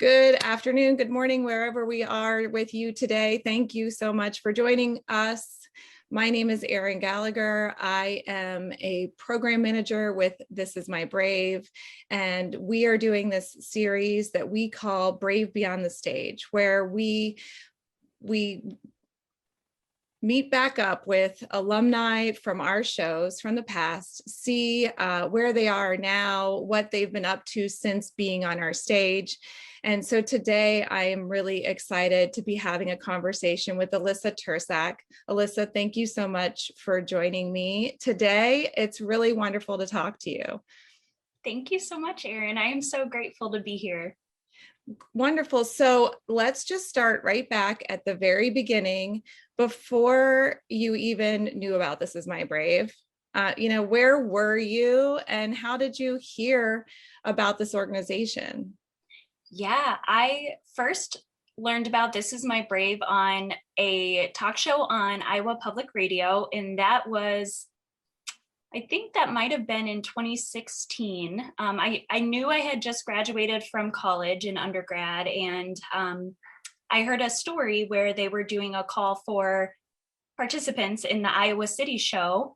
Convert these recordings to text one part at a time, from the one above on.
Good afternoon, good morning, wherever we are with you today. Thank you so much for joining us. My name is Erin Gallagher. I am a program manager with This Is My Brave, and we are doing this series that we call Brave Beyond the Stage, where we meet back up with alumni from our shows from the past, see where they are now, what they've been up to since being on our stage. And so today I am really excited to be having a conversation with Alyssa Turcsak. Alyssa, thank you so much for joining me today. It's really wonderful to talk to you. Thank you so much, Erin. I am so grateful to be here. Wonderful. So let's just start right back at the very beginning, before you even knew about This Is My Brave. Where were you and how did you hear about this organization? Yeah, I first learned about This Is My Brave on a talk show on Iowa Public Radio, and that was, I think that might have been in 2016. I knew I had just graduated from college in undergrad, and I heard a story where they were doing a call for participants in the Iowa City show.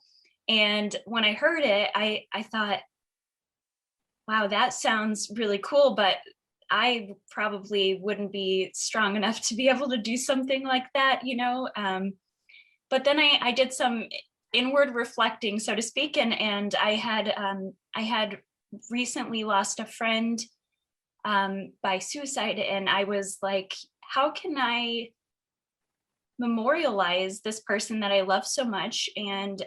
And when I heard it, I thought, wow, that sounds really cool, but I probably wouldn't be strong enough to be able to do something like that, But then I did some inward reflecting, so to speak, and I had recently lost a friend by suicide, and I was like, how can I memorialize this person that I love so much? And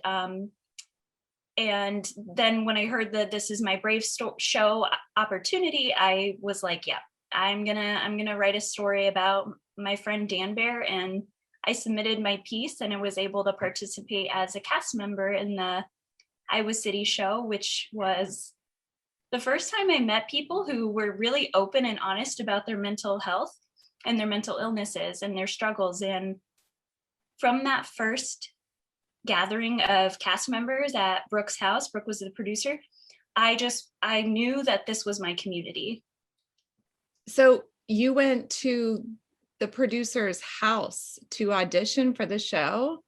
then when I heard that This Is My Brave show opportunity, I was like, yeah, I'm gonna write a story about my friend Dan Bear, and I submitted my piece, and I was able to participate as a cast member in the Iowa City show, which was the first time I met people who were really open and honest about their mental health and their mental illnesses and their struggles. And from that first gathering of cast members at Brooke's house, Brooke was the producer, I knew that this was my community. So you went to the producer's house to audition for the show?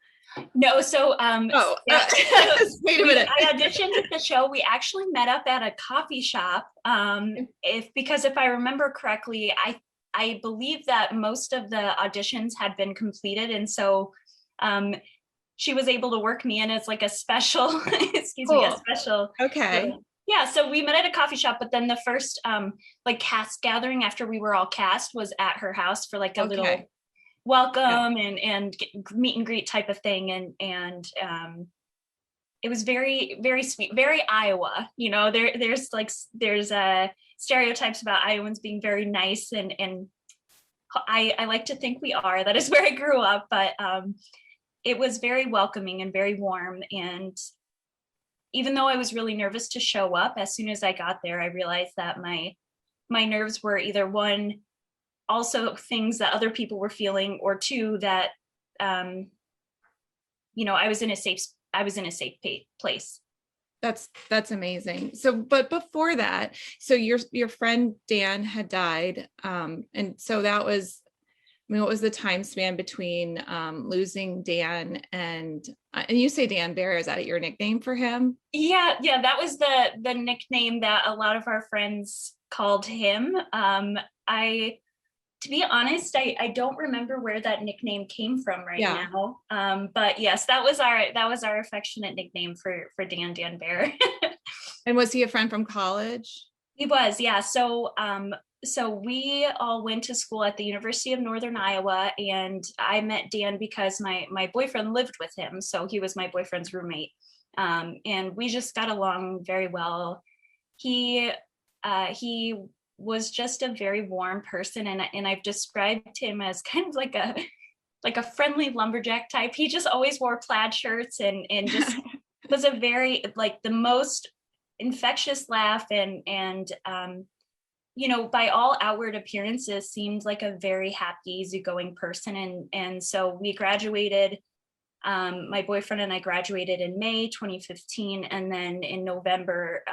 No, so wait a minute. I auditioned at the show. We actually met up at a coffee shop. Because if I remember correctly, I believe that most of the auditions had been completed, and so she was able to work me in as like a special, special. Okay. Yeah, so we met at a coffee shop, but then the first cast gathering after we were all cast was at her house for like a little welcome and meet and greet type of thing, and it was very, very sweet, very Iowa. There's stereotypes about Iowans being very nice, and I like to think we are. That is where I grew up, but it was very welcoming and very warm. And even though I was really nervous to show up, as soon as I got there, I realized that my nerves were either one, also things that other people were feeling, or two, that I was in a safe place. That's amazing. So, but before that, so your friend Dan had died, and so that was, what was the time span between losing Dan and you say Dan Bear, is that your nickname for him? Yeah, that was the nickname that a lot of our friends called him. To be honest, I don't remember where that nickname came from now. But yes, that was our affectionate nickname for Dan Bear. And was he a friend from college? He was, yeah. So we all went to school at the University of Northern Iowa, and I met Dan because my boyfriend lived with him. So he was my boyfriend's roommate. And we just got along very well. He was just a very warm person, and I've described him as kind of like a friendly lumberjack type. He just always wore plaid shirts and just was a very, like, the most infectious laugh, and by all outward appearances seemed like a very happy, easygoing person. And so we graduated. My boyfriend and I graduated in May 2015, and then in November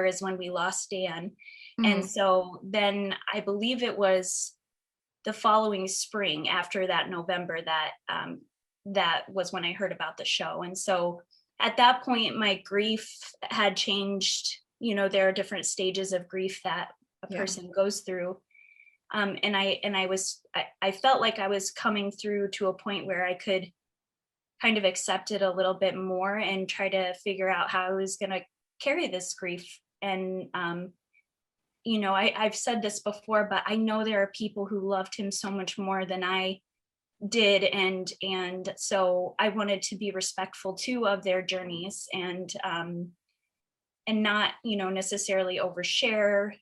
is when we lost Dan. And so then I believe it was the following spring after that November that that was when I heard about the show. And so at that point, my grief had changed. You know, there are different stages of grief that a person goes through. And I felt like I was coming through to a point where I could kind of accept it a little bit more and try to figure out how I was going to carry this grief. And, you know, I've said this before, but I know there are people who loved him so much more than I did. And so I wanted to be respectful too of their journeys, and not, you know, necessarily overshare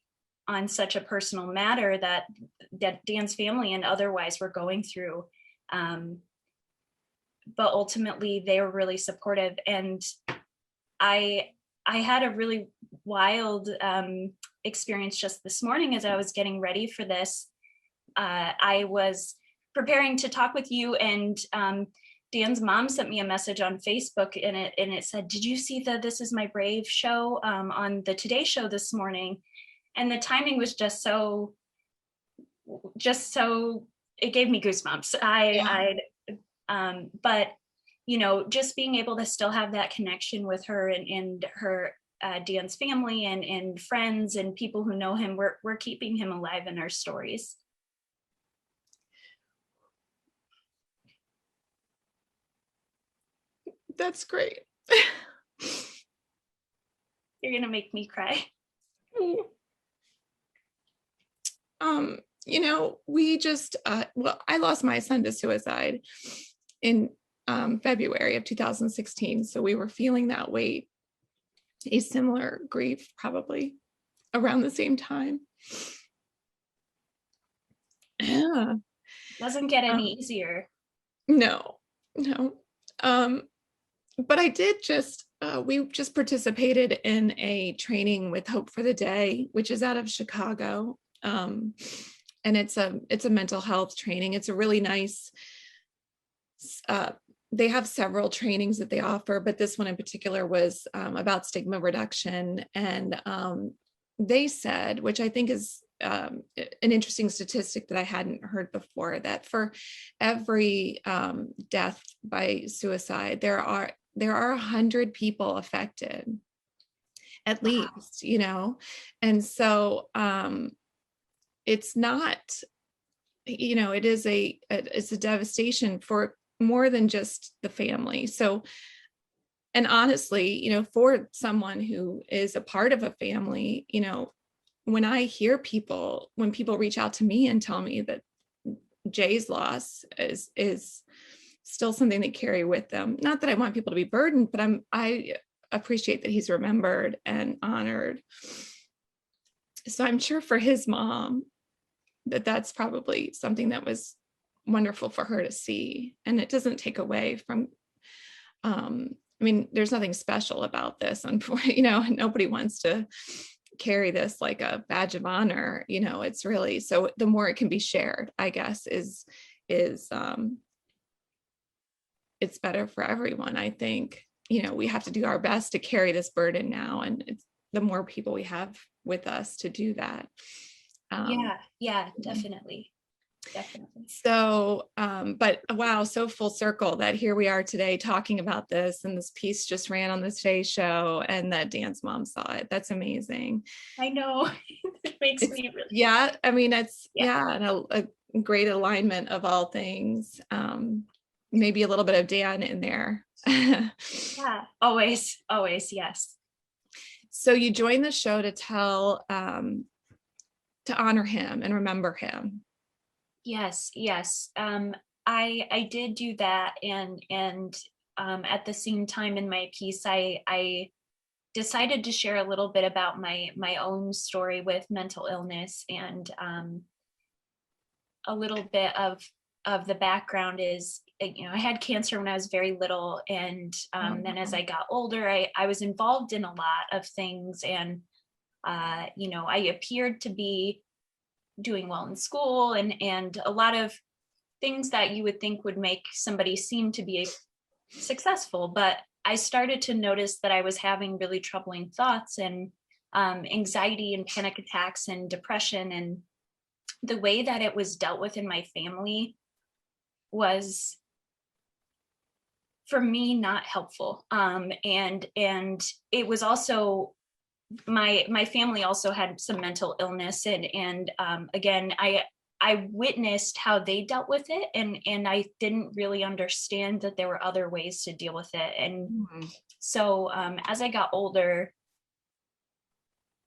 on such a personal matter that Dan's family and otherwise were going through. But ultimately they were really supportive. And I had a really wild experience just this morning as I was getting ready for this. I was preparing to talk with you, and Dan's mom sent me a message on Facebook, and it said, "Did you see the This Is My Brave show on the Today Show this morning?" And the timing was just so it gave me goosebumps. But you know, just being able to still have that connection with her and her Dan's family and friends and people who know him, we're keeping him alive in our stories. That's great. You're gonna make me cry. You know, we just, well, I lost my son to suicide in February of 2016. So we were feeling that weight, a similar grief, probably around the same time. Yeah. Doesn't get any easier. No. But I did we just participated in a training with Hope for the Day, which is out of Chicago. And it's a mental health training. It's a really nice, they have several trainings that they offer, but this one in particular was about stigma reduction. And they said, which I think is an interesting statistic that I hadn't heard before, that for every death by suicide, there are 100 people affected, at least, you know? And so it's not, you know, it's a devastation for more than just the family. So, and honestly, you know, for someone who is a part of a family, you know, when people reach out to me and tell me that Jay's loss is still something they carry with them. Not that I want people to be burdened, but I appreciate that he's remembered and honored. So I'm sure for his mom, that's probably something that was wonderful for her to see. And it doesn't take away from, I mean, there's nothing special about this. You know, nobody wants to carry this like a badge of honor, you know. It's really, so the more it can be shared, I guess, is it's better for everyone. I think, you know, we have to do our best to carry this burden now, and it's the more people we have with us to do that. Yeah, definitely. So, but wow, so full circle that here we are today talking about this, and this piece just ran on the Today Show, and that Dan's mom saw it. That's amazing. I know. It makes me really. Yeah, I mean, it's and a great alignment of all things. Maybe a little bit of Dan in there. Yeah, always, yes. So you joined the show to tell, to honor him and remember him. Yes. I did do that, and at the same time in my piece, I decided to share a little bit about my own story with mental illness, and a little bit of the background is, you know, I had cancer when I was very little, and then as I got older, I was involved in a lot of things, and you know, I appeared to be doing well in school and a lot of things that you would think would make somebody seem to be successful. But I started to notice that I was having really troubling thoughts, and anxiety and panic attacks and depression. And the way that it was dealt with in my family was, for me, not helpful. And it was also, my family also had some mental illness, and again, I witnessed how they dealt with it, and I didn't really understand that there were other ways to deal with it. And so as I got older,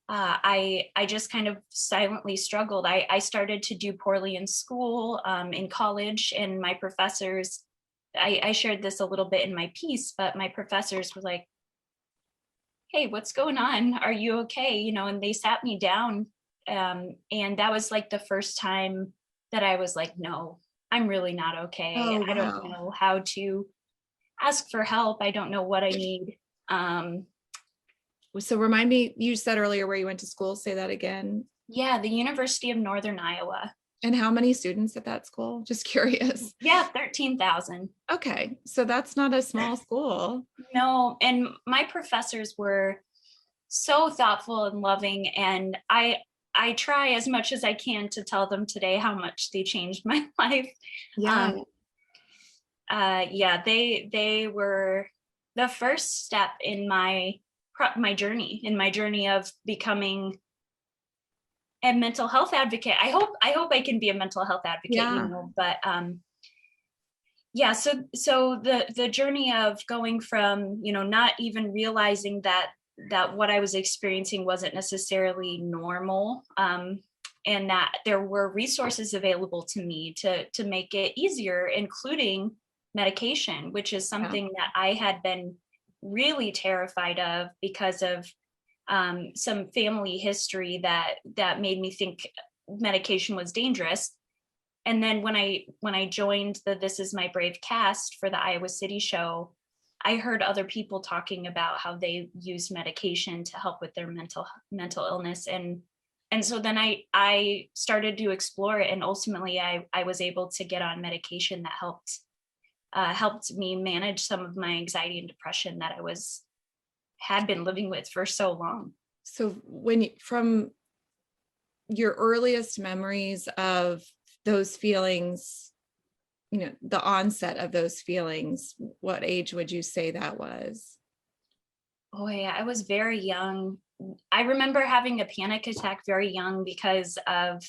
I just kind of silently struggled. I started to do poorly in school, in college, and my professors, I shared this a little bit in my piece, but my professors were like, "Hey, what's going on? Are you okay?" You know, and they sat me down. And that was like the first time that I was like, no, I'm really not okay. Oh, I don't wow. know how to ask for help. I don't know what I need. So remind me, you said earlier where you went to school. Say that again. Yeah, the University of Northern Iowa. And how many students at that school? Just curious. Yeah, 13,000. Okay. So that's not a small school. No, and my professors were so thoughtful and loving, and I try as much as I can to tell them today how much they changed my life. Yeah. Yeah, they were the first step in my journey of becoming a mental health advocate. I hope I can be a mental health advocate, Yeah. you know, but yeah, so the journey of going from, you know, not even realizing that what I was experiencing wasn't necessarily normal, and that there were resources available to me to make it easier, including medication, which is something that I had been really terrified of because of some family history that made me think medication was dangerous. And then when I joined the This Is My Brave cast for the Iowa City show, I heard other people talking about how they use medication to help with their mental illness. And so then I started to explore it, and ultimately I was able to get on medication that helped me manage some of my anxiety and depression that I had been living with for so long. So from your earliest memories of those feelings, you know, the onset of those feelings, what age would you say that was? Oh yeah, I was very young. I remember having a panic attack very young because of,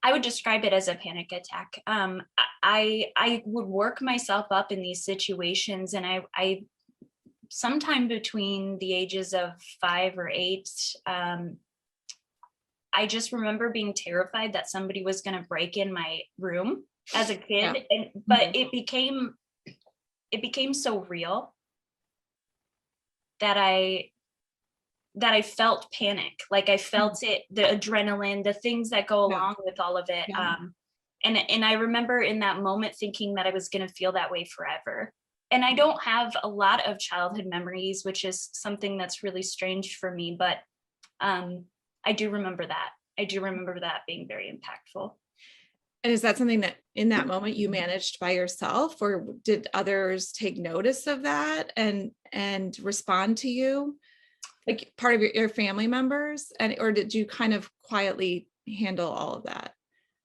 I would describe it as a panic attack. I would work myself up in these situations, and I sometime between the ages of 5 or 8, I just remember being terrified that somebody was going to break in my room as a kid. But it became so real that I felt panic. Like I felt it, the adrenaline, the things that go along with all of it. And I remember in that moment thinking that I was going to feel that way forever. And I don't have a lot of childhood memories, which is something that's really strange for me, but I do remember that. I do remember that being very impactful. And is that something that in that moment you managed by yourself, or did others take notice of that and respond to you? Like part of your family members, or did you kind of quietly handle all of that?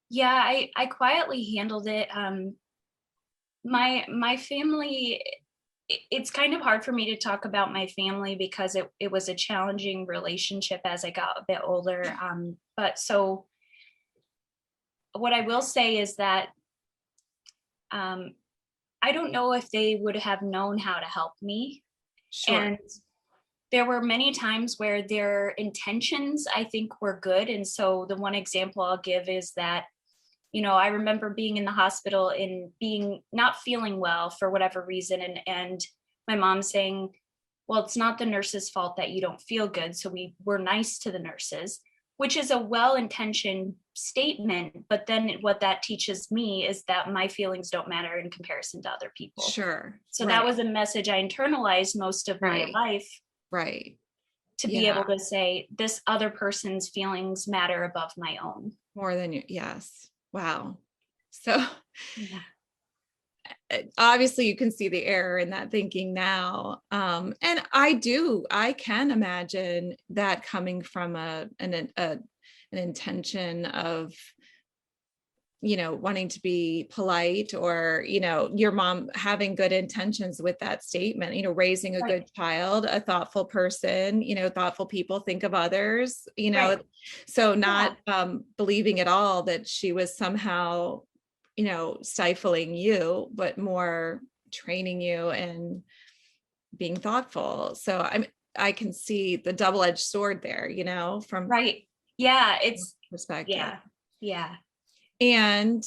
Yeah, I quietly handled it. My family, it's kind of hard for me to talk about my family because it was a challenging relationship as I got a bit older. But so what I will say is that I don't know if they would have known how to help me. Sure. And there were many times where their intentions, I think, were good. And so the one example I'll give is that, you know, I remember being in the hospital and being not feeling well for whatever reason. And my mom saying, well, it's not the nurse's fault that you don't feel good. So we were nice to the nurses, which is a well-intentioned statement. But then what that teaches me is that my feelings don't matter in comparison to other people. Sure. So that was a message I internalized most of my life. Right. To be able to say this other person's feelings matter above my own. More than you. Yes. Wow. So, obviously you can see the error in that thinking now. And I can imagine that coming from an intention of, wanting to be polite, or, your mom having good intentions with that statement, raising a good child, a thoughtful person, thoughtful people think of others, so not believing at all that she was somehow, stifling you, but more training you and being thoughtful. So I can see the double-edged sword there, from Right. Yeah. It's perspective. Yeah. And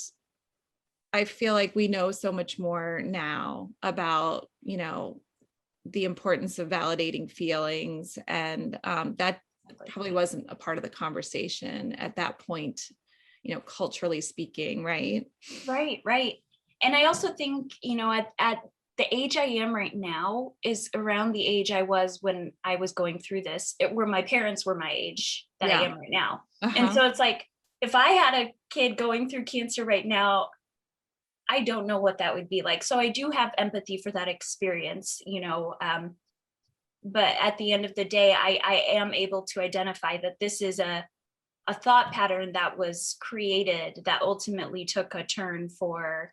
I feel like we know so much more now about, the importance of validating feelings. And that probably wasn't a part of the conversation at that point, culturally speaking, right? Right. And I also think, at the age I am right now is around the age I was when I was going through this, where my parents were my age that I am right now. And so it's like, if I had a kid going through cancer right now, I don't know what that would be like. So I do have empathy for that experience, but at the end of the day, I am able to identify that this is a thought pattern that was created that ultimately took a turn for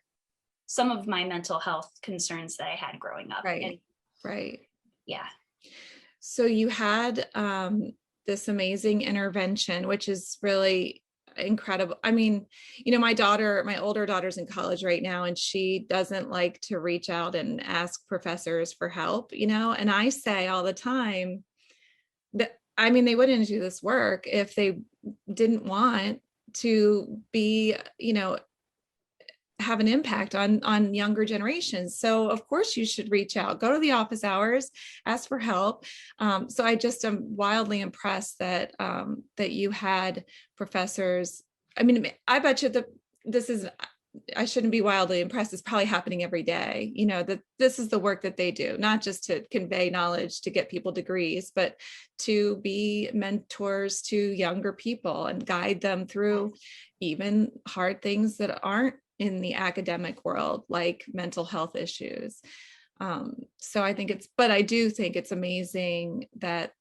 some of my mental health concerns that I had growing up. Right. Yeah. So you had this amazing intervention, which is really incredible. I mean, my older daughter's in college right now, and she doesn't like to reach out and ask professors for help, and I say all the time that, they wouldn't do this work if they didn't want to be, have an impact on younger generations. So of course you should reach out, go to the office hours, ask for help. So I just am wildly impressed that that you had professors. I bet you that this is, I shouldn't be wildly impressed. It's probably happening every day, that this is the work that they do, not just to convey knowledge, to get people degrees, but to be mentors to younger people and guide them through even hard things that aren't in the academic world, like mental health issues. So I do think it's amazing that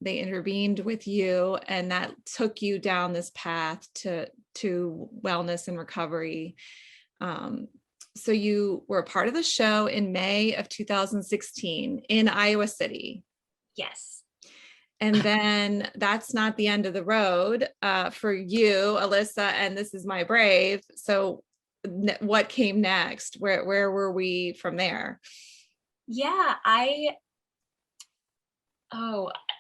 they intervened with you and that took you down this path to wellness and recovery. So you were a part of the show in May of 2016 in Iowa City. Yes. And then that's not the end of the road for you, Alyssa, and This Is My Brave. So what came next? Where were we from there? Yeah,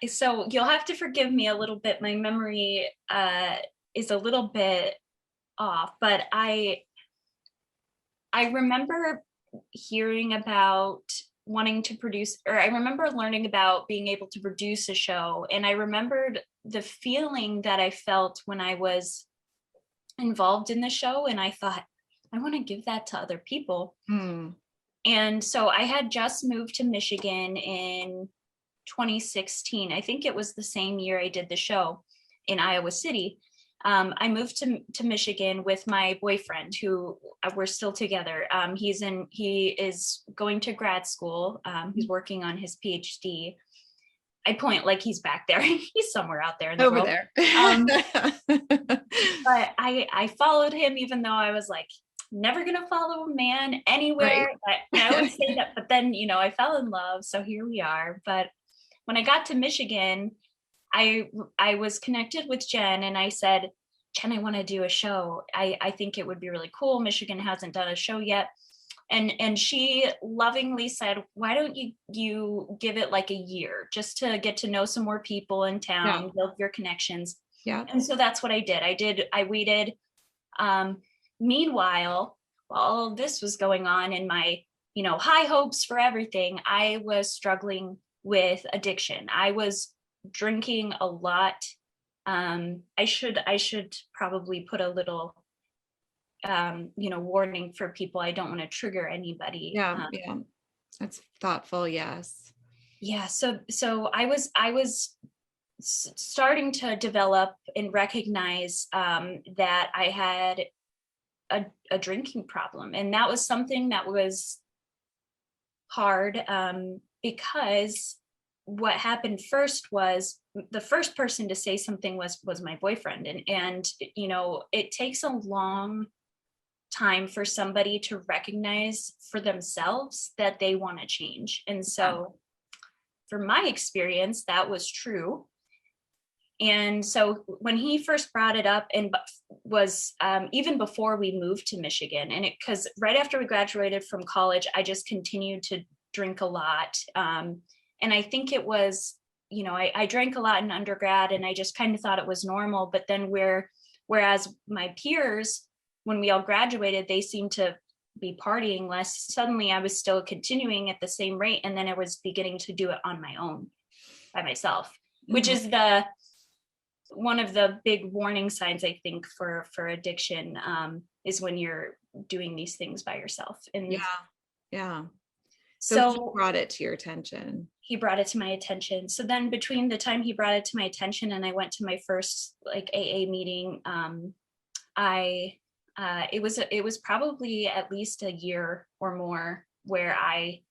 so you'll have to forgive me a little bit. My memory is a little bit off, but I remember hearing about wanting to produce, or I remember learning about being able to produce a show. And I remembered the feeling that I felt when I was involved in the show. And I thought, I want to give that to other people. And so I had just moved to Michigan in 2016. I think it was the same year I did the show in Iowa City. I moved to Michigan with my boyfriend, who we're still together. He is going to grad school. He's working on his PhD. I point like he's back there. He's somewhere out there in the world. There. But I followed him, even though I was like, never gonna follow a man anywhere. Right. I would say that, but then, I fell in love. So here we are. But when I got to Michigan, I was connected with Jen and I said, Jen, I want to do a show. I think it would be really cool. Michigan hasn't done a show yet. And she lovingly said, why don't you give it like a year just to get to know some more people in town, build your connections. Yeah. And so that's what I did. I waited. Meanwhile, while all of this was going on and my, high hopes for everything, I was struggling with addiction. I was drinking a lot. I should probably put a little, warning for people. I don't want to trigger anybody. Yeah. That's thoughtful. Yes. Yeah. So I was starting to develop and recognize that I had a drinking problem. And that was something that was hard, because what happened first was the first person to say something was my boyfriend. And you know, it takes a long time for somebody to recognize for themselves that they want to change. And so from my experience, that was true. And so when he first brought it up, and was even before we moved to Michigan, and because right after we graduated from college, I just continued to drink a lot. And I think it was, you know, I drank a lot in undergrad, and I just kind of thought it was normal. But then whereas my peers, when we all graduated, they seemed to be partying less. Suddenly I was still continuing at the same rate. And then I was beginning to do it on my own, by myself, which is one of the big warning signs, I think, for addiction, is when you're doing these things by yourself. And so he brought it to your attention. He brought it to my attention. So then between the time he brought it to my attention and I went to my first like AA meeting, it was probably at least a year or more where I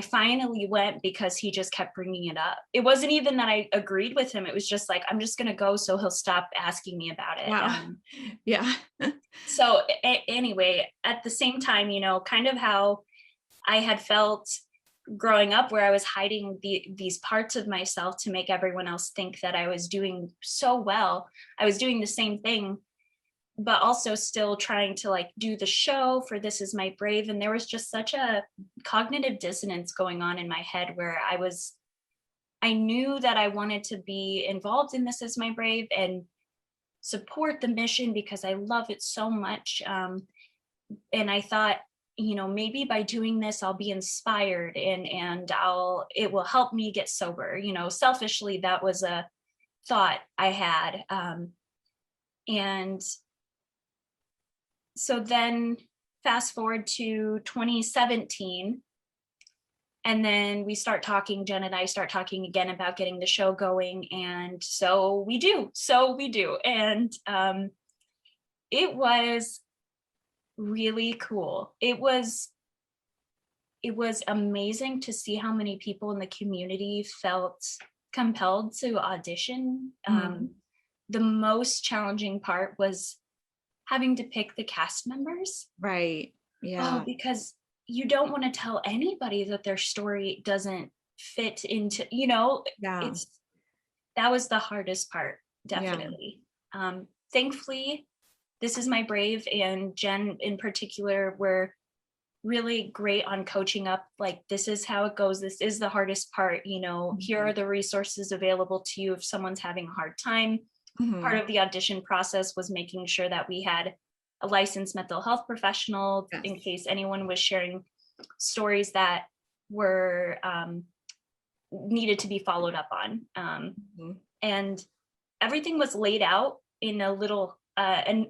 finally went, because he just kept bringing it up. It wasn't even that I agreed with him. It was just like, I'm just going to go so he'll stop asking me about it. Wow. So anyway, at the same time, you know, kind of how I had felt growing up, where I was hiding these parts of myself to make everyone else think that I was doing so well. I was doing the same thing, but also still trying to like do the show for This Is My Brave. And there was just such a cognitive dissonance going on in my head, where I knew that I wanted to be involved in This Is My Brave and support the mission because I love it so much. And I thought, you know, maybe by doing this, I'll be inspired and it will help me get sober. You know, selfishly, that was a thought I had. And so then fast forward to 2017, and then we start talking, Jen and I start talking again about getting the show going. And so we do. And it was really cool. It was amazing to see how many people in the community felt compelled to audition. The most challenging part was having to pick the cast members. Right. Yeah. Oh, because you don't want to tell anybody that their story doesn't fit into, you know, that was the hardest part, definitely. Thankfully, This Is My Brave and Jen in particular were really great on coaching up, like, this is how it goes. This is the hardest part, you know, here are the resources available to you if someone's having a hard time. Part of the audition process was making sure that we had a licensed mental health professional in case anyone was sharing stories that were needed to be followed up on. And everything was laid out in a little, an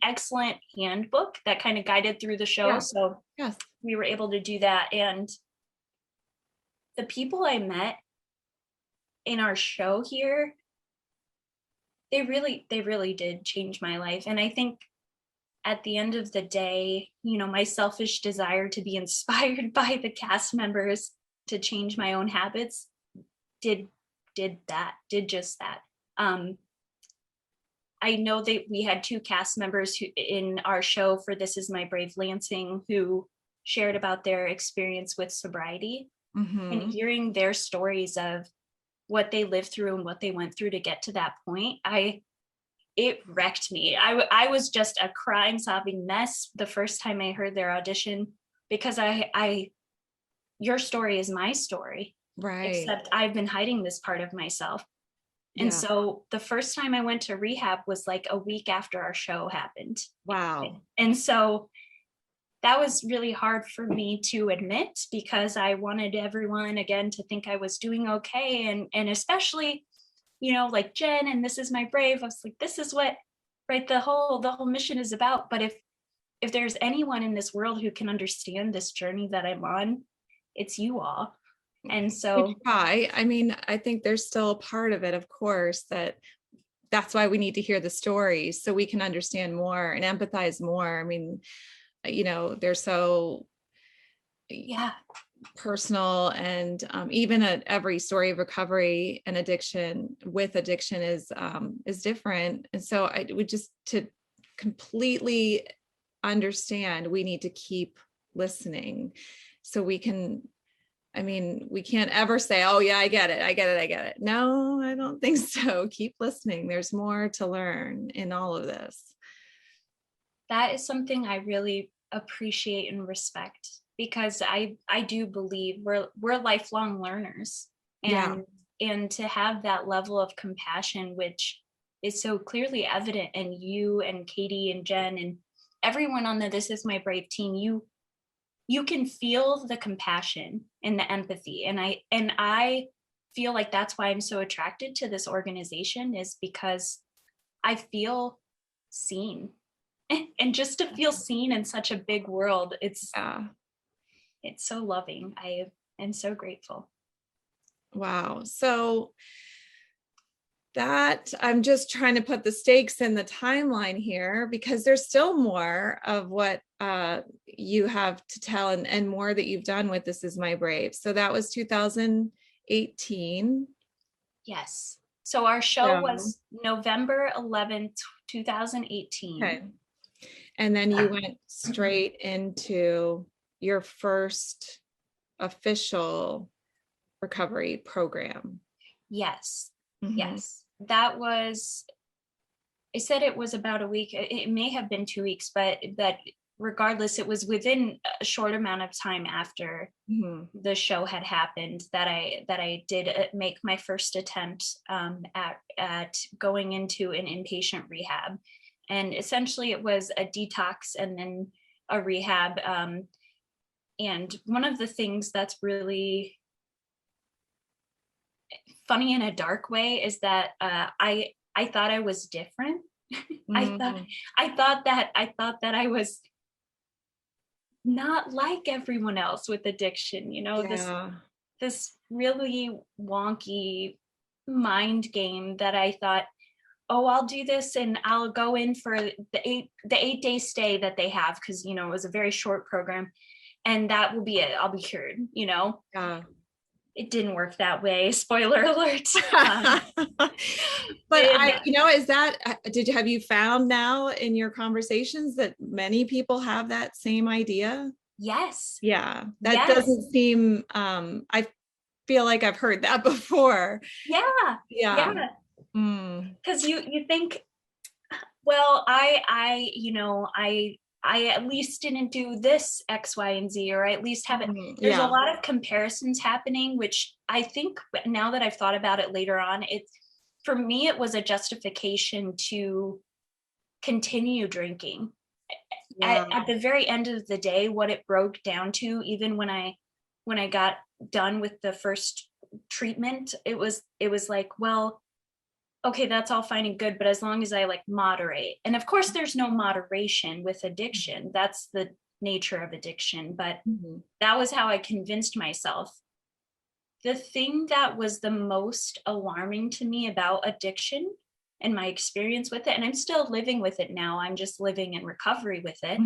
excellent handbook that kind of guided through the show. So we were able to do that. And the people I met in our show here, they really did change my life. And I think at the end of the day, you know, my selfish desire to be inspired by the cast members to change my own habits did just that. I know that we had 2 cast members who in our show for This Is My Brave, Lansing, who shared about their experience with sobriety, and hearing their stories of what they lived through and what they went through to get to that point, it wrecked me. I was just a crying, sobbing mess the first time I heard their audition, because your story is my story, right? Except I've been hiding this part of myself. And so the first time I went to rehab was like a week after our show happened. Wow. And so that was really hard for me to admit, because I wanted everyone again to think I was doing okay. And especially, you know, like Jen and This Is My Brave, I was like, this is what, right, the whole mission is about. But if there's anyone in this world who can understand this journey that I'm on, it's you all. And so I mean, I think there's still a part of it, of course, that that's why we need to hear the stories so we can understand more and empathize more. I mean, they're so personal, and even every story of recovery and addiction is different. And so we just, to completely understand, we need to keep listening so we can, we can't ever say, oh yeah, I get it. No, I don't think so. Keep listening. There's more to learn in all of this. That is something I really appreciate and respect, because I do believe we're lifelong learners, and to have that level of compassion, which is so clearly evident in you and Katie and Jen and everyone on the This Is My Brave team. You can feel the compassion and the empathy, and I feel like that's why I'm so attracted to this organization, is because I feel seen. And just to feel seen in such a big world, it's so loving. I am so grateful. Wow. So that, I'm just trying to put the stakes in the timeline here, because there's still more of what you have to tell, and more that you've done with This Is My Brave. So that was 2018. Yes. So our show was November 11th, 2018. Okay. And then you went straight into your first official recovery program. Yes. Mm-hmm. Yes. That was, I said it was about a week. It may have been 2 weeks, but regardless, it was within a short amount of time after the show had happened that I did make my first attempt at going into an inpatient rehab. And essentially it was a detox and then a rehab. And one of the things that's really funny in a dark way is that I thought I was different. I thought that I was not like everyone else with addiction, this really wonky mind game that I thought, oh, I'll do this and I'll go in for the 8-day stay that they have, because it was a very short program, and that will be it. I'll be cured. It didn't work that way. Spoiler alert. But have you found now in your conversations that many people have that same idea? Yes. Yeah. That doesn't seem, I feel like I've heard that before. Yeah. Because you think, well, I at least didn't do this X, Y, and Z, or I at least haven't. There's a lot of comparisons happening, which I think now that I've thought about it later on, for me, it was a justification to continue drinking. At the very end of the day, what it broke down to, even when I got done with the first treatment, it was like, well, okay, that's all fine and good, but as long as I moderate. And of course there's no moderation with addiction. That's the nature of addiction. But that was how I convinced myself. The thing that was the most alarming to me about addiction and my experience with it, and I'm still living with it now, I'm just living in recovery with it.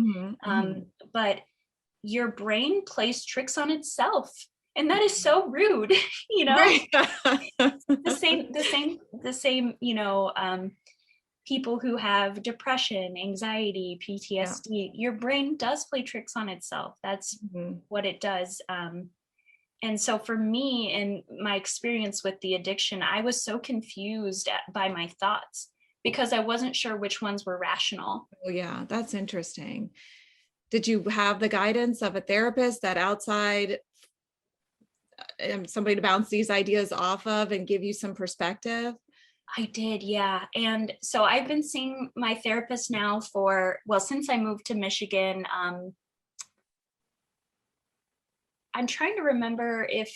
But your brain plays tricks on itself. And that is so rude, Right. the same, people who have depression, anxiety, PTSD, your brain does play tricks on itself. That's what it does. And so for me, and my experience with the addiction, I was so confused by my thoughts because I wasn't sure which ones were rational. Oh yeah, that's interesting. Did you have the guidance of a therapist, that outside somebody to bounce these ideas off of and give you some perspective? I did, yeah. And so I've been seeing my therapist now since I moved to Michigan. I'm trying to remember if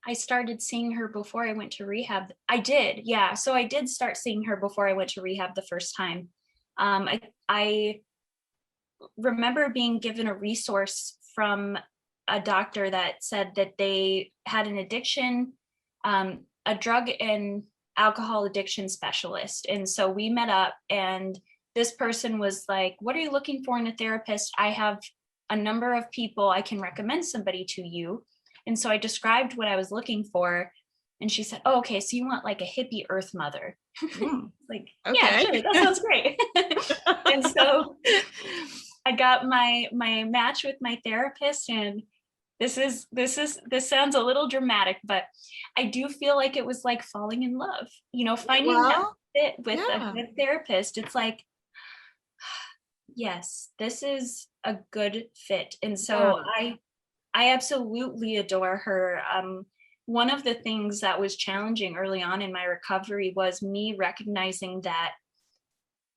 I started seeing her before I went to rehab. I did, yeah. So I did start seeing her before I went to rehab the first time. I remember being given a resource from a doctor that said that they had an addiction, a drug and alcohol addiction specialist. And so we met up, and this person was like, what are you looking for in a therapist? I have a number of people, I can recommend somebody to you. And so I described what I was looking for. And she said, oh, okay, so you want like a hippie earth mother. Like, okay. Yeah, sure, that sounds great. And so I got my match with my therapist, and this sounds a little dramatic, but I do feel like it was like falling in love, finding that fit with a good therapist. It's like, yes, this is a good fit. And so I absolutely adore her. One of the things that was challenging early on in my recovery was me recognizing that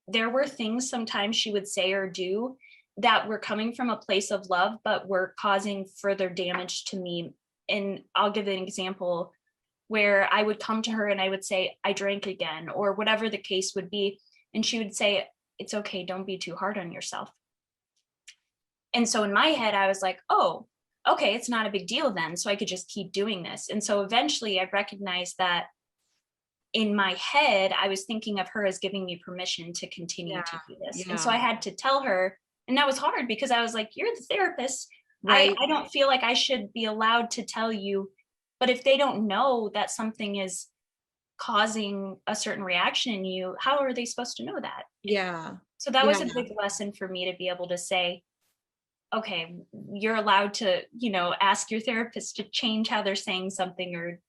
there were things sometimes she would say or do that were coming from a place of love, but were causing further damage to me. And I'll give an example where I would come to her and I would say, I drank again, or whatever the case would be. And she would say, it's okay, don't be too hard on yourself. And so in my head, I was like, oh, okay, it's not a big deal then. So I could just keep doing this. And so eventually I recognized that in my head, I was thinking of her as giving me permission to continue to do this. And so I had to tell her, and that was hard because I was like, you're the therapist. Right. I don't feel like I should be allowed to tell you, but if they don't know that something is causing a certain reaction in you, how are they supposed to know that? Yeah. So that was a big lesson for me to be able to say, okay, you're allowed to, ask your therapist to change how they're saying something. Or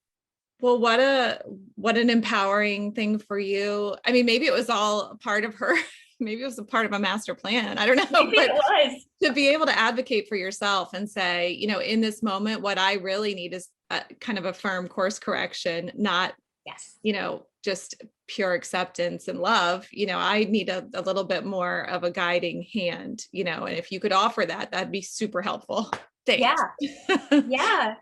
well, what an empowering thing for you. I mean, maybe it was all part of her. Maybe it was a part of a master plan. I don't know. Maybe it was. To be able to advocate for yourself and say, in this moment, what I really need is kind of a firm course correction, not, just pure acceptance and love. I need a little bit more of a guiding hand, and if you could offer that, that'd be super helpful. Thanks. Yeah.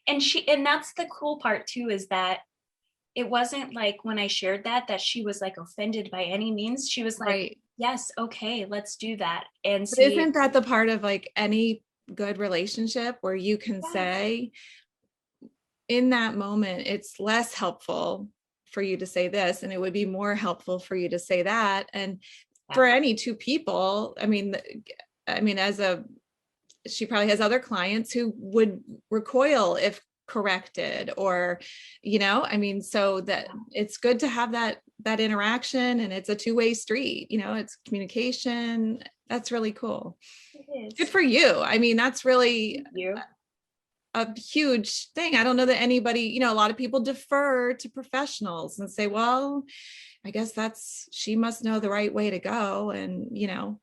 And that's the cool part too, is that it wasn't like when I shared that she was like offended by any means. She was like, yes, okay, let's do that. And but isn't that the part of like any good relationship where you can say in that moment, it's less helpful for you to say this, and it would be more helpful for you to say that. And for any two people, I mean, she probably has other clients who would recoil if corrected, or, so that it's good to have that interaction, and it's a two-way street, it's communication. That's really cool. It is. Good for you. I mean, that's really a huge thing. I don't know that anybody, a lot of people defer to professionals and say, well, I guess she must know the right way to go. And, and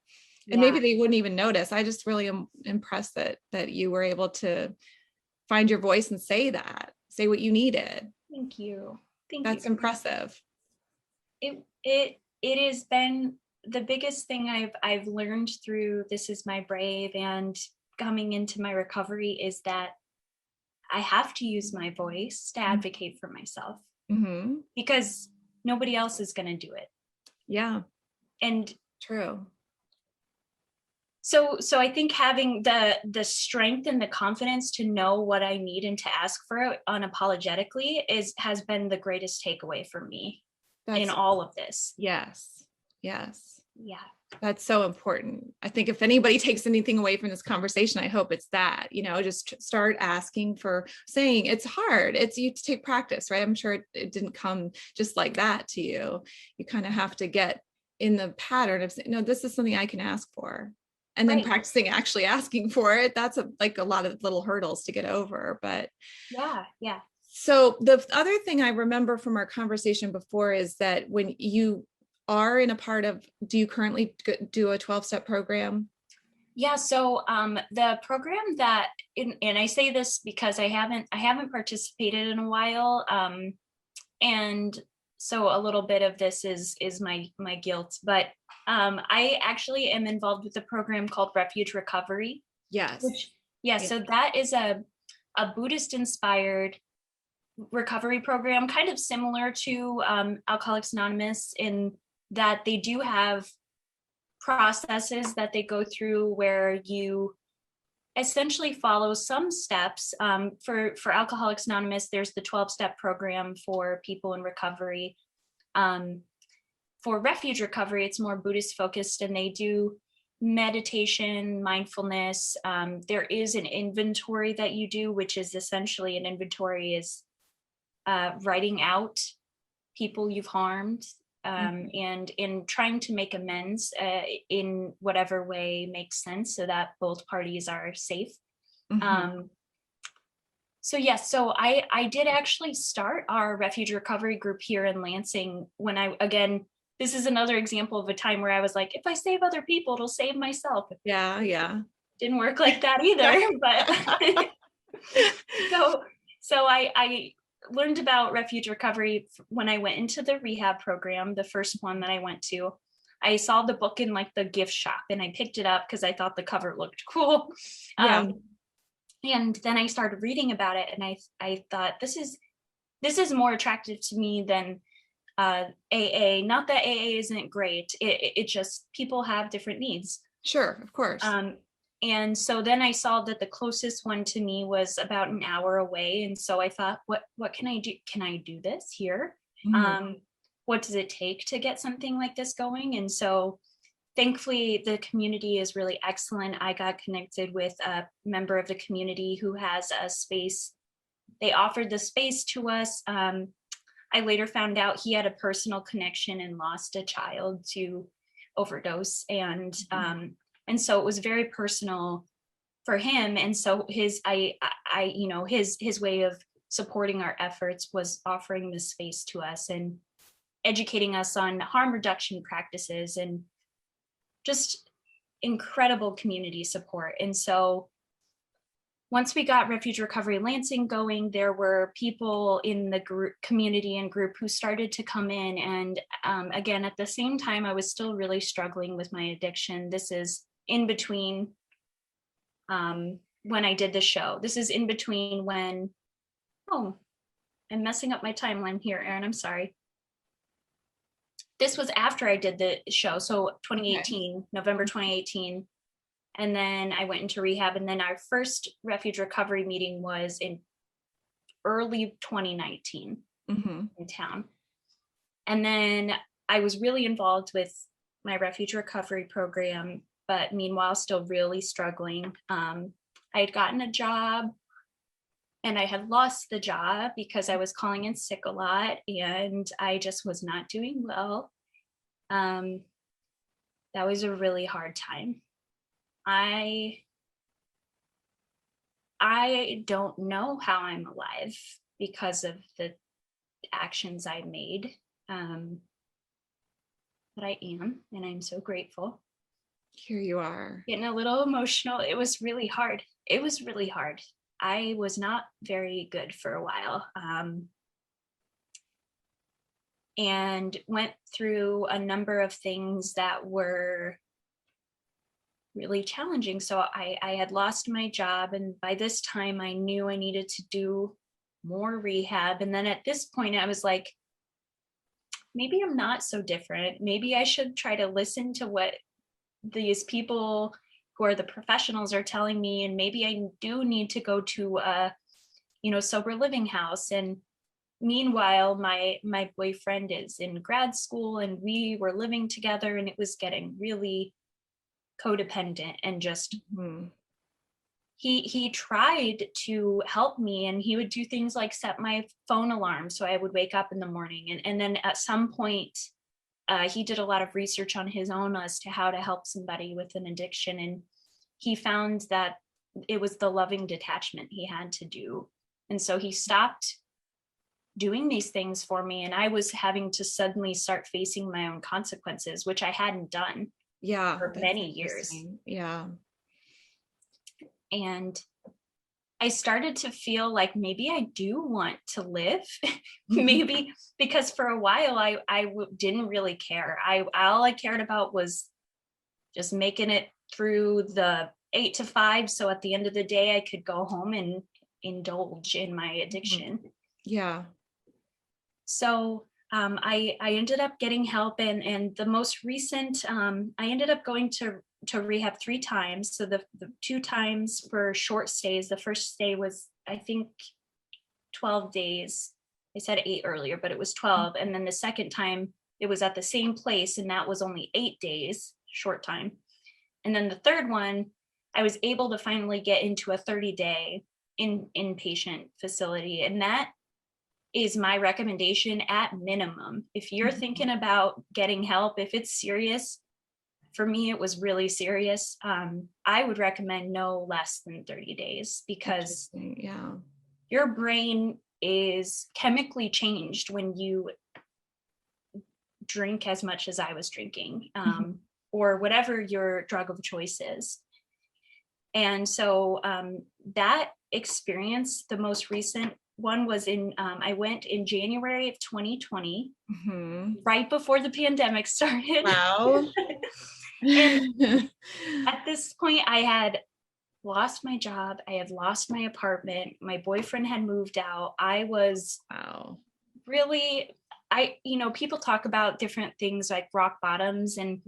maybe they wouldn't even notice. I just really am impressed that you were able to find your voice and say what you needed. Thank you. That's impressive. It has been the biggest thing I've learned through This Is My Brave and coming into my recovery is that I have to use my voice to advocate for myself, because nobody else is going to do it. Yeah. And true. So I think having the strength and the confidence to know what I need and to ask for it unapologetically has been the greatest takeaway for me in all of this. Yes. Yes. Yeah. That's so important. I think if anybody takes anything away from this conversation, I hope it's that, just start asking for saying it's hard. You take practice, right? I'm sure it didn't come just like that to you. You kind of have to get in the pattern of saying, no, this is something I can ask for. And then practicing actually asking for it. That's a lot of little hurdles to get over, but yeah. So the other thing I remember from our conversation before is that when you are in a part of, do you currently do a 12-step program? Yeah. So the program that, and I say this because I haven't participated in a while. And so a little bit of this is my guilt, but I actually am involved with a program called Refuge Recovery. Yes. So that is a Buddhist-inspired recovery program, kind of similar to Alcoholics Anonymous, in that they do have processes that they go through where you essentially follows some steps. For Alcoholics Anonymous, there's the 12-step program for people in recovery. For Refuge Recovery, it's more Buddhist focused, and they do meditation, mindfulness. There is an inventory that you do, which is essentially an inventory is writing out people you've harmed, and in trying to make amends in whatever way makes sense so that both parties are safe. So yes, so I did actually start our Refuge Recovery group here in Lansing when this is another example of a time where I was like, if I save other people, it'll save myself. Yeah. Didn't work like that either, but so I learned about Refuge Recovery when I went into the rehab program, the first one that I went to. I saw the book in like the gift shop and I picked it up because I thought the cover looked cool. And then I started reading about it, and I thought this is more attractive to me than AA. Not that AA isn't great. It just, people have different needs. Sure, of course. And so then I saw that the closest one to me was about an hour away. And so I thought, what can I do? Can I do this here? What does it take to get something like this going? And so thankfully, the community is really excellent. I got connected with a member of the community who has a space. They offered the space to us. I later found out he had a personal connection and lost a child to overdose. And so it was very personal for him. And so his way of supporting our efforts was offering this space to us and educating us on harm reduction practices and just incredible community support. And so once we got Refuge Recovery Lansing going, there were people in the community and group who started to come in. And again, at the same time, I was still really struggling with my addiction. This is in between when I did the show. This is in between when, I'm messing up my timeline here, Erin, I'm sorry. This was after I did the show. So 2018, okay. November 2018. And then I went into rehab. And then our first Refuge Recovery meeting was in early 2019 in town. And then I was really involved with my Refuge Recovery program, but meanwhile, still really struggling. I had gotten a job and I had lost the job because I was calling in sick a lot and I just was not doing well. That was a really hard time. I don't know how I'm alive because of the actions I made, but I am, and I'm so grateful. Here you are. Getting a little emotional. It was really hard. I was not very good for a while, and went through a number of things that were really challenging. So I had lost my job, and by this time I knew I needed to do more rehab. And then at this point I was like, maybe I'm not so different. Maybe I should try to listen to what these people who are the professionals are telling me, and maybe I do need to go to a sober living house. And meanwhile, my boyfriend is in grad school and we were living together, and it was getting really codependent and just he tried to help me, and he would do things like set my phone alarm so I would wake up in the morning, and then at some point he did a lot of research on his own as to how to help somebody with an addiction, and he found that it was the loving detachment he had to do. And so he stopped doing these things for me, and I was having to suddenly start facing my own consequences, which I hadn't done for many years. Yeah. And I started to feel like maybe I do want to live, maybe because for a while I didn't really care. All I cared about was just making it through the 8 to 5. So at the end of the day, I could go home and indulge in my addiction. Yeah. So I ended up getting help, and the most recent, I ended up going to to rehab 3 times. So the 2 times were short stays. The first stay was, I think, 12 days. I said 8 earlier, but it was 12. And then the second time it was at the same place, and that was only 8 days, short time. And then the third one, I was able to finally get into a 30-day inpatient facility. And that is my recommendation at minimum. If you're thinking about getting help, if it's serious, for me, it was really serious. I would recommend no less than 30 days because your brain is chemically changed when you drink as much as I was drinking, or whatever your drug of choice is. And so that experience, the most recent one was I went in January of 2020, right before the pandemic started. Wow. And at this point, I had lost my job. I had lost my apartment. My boyfriend had moved out. I was really, people talk about different things like rock bottoms, and